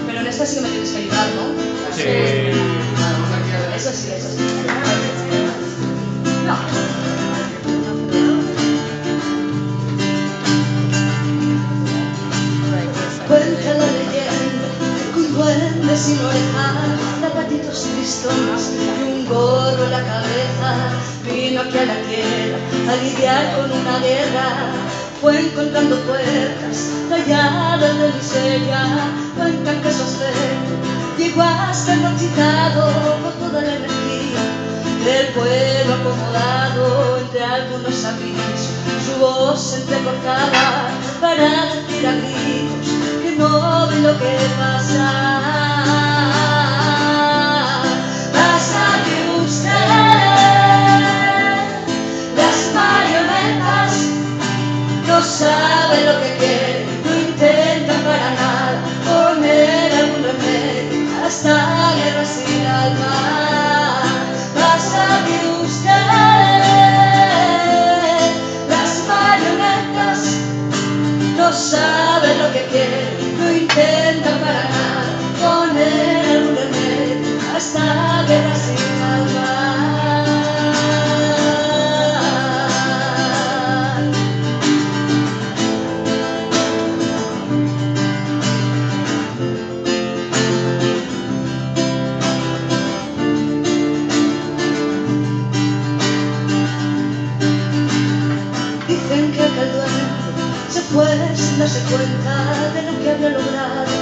Pero en esta sí que me tienes que ayudar, ¿no? Sí. Eso sí, eso sí. No. Cuenta la leyenda que un duende sin orejas, zapatitos tristones y un gorro en la cabeza vino aquí a la tierra a lidiar con una guerra. Fue encontrando puertas talladas de miseria, cuentan que su aspecto llegó hasta excitado por toda la energía del pueblo acomodado entre algunos abismos. Su voz se entrecortaba para decir a gritos que no ve lo que pasa. Pasa que usted, las marionetas, no sabe lo que quiere, no intenta para nada poner algún remedio a esta guerra sin alma. Pasa que usted, las marionetas, no sabe lo que quiere, no intenta para nada poner algún remedio a esta guerra sin alma. Dicen que aquel duende se fue sin darse cuenta de lo que había logrado.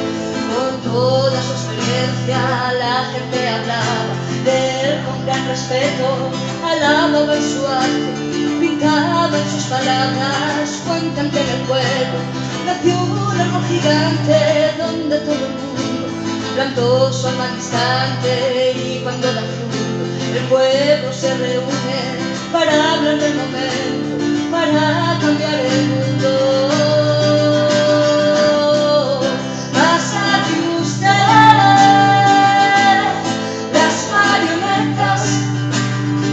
Con toda su experiencia la gente hablaba de él con gran respeto, alababa en su arte, pintaba en sus palabras. Cuentan que en el pueblo nació un árbol gigante donde todo el mundo plantó su alma distante, y cuando da fruto el pueblo se reúne para hablar del momento, para cambiar el mundo. Pasa que usted, las marionetas,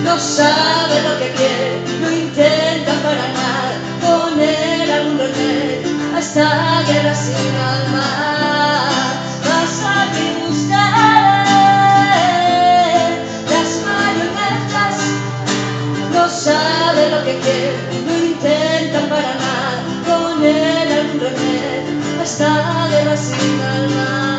no sabe lo que quiere, no intenta para nada poner algún remedio a esta guerra sin alma. Pasa que usted, las marionetas, no sabe lo que quiere, no intenta para nada poner algún remedio a esta guerra sin alma.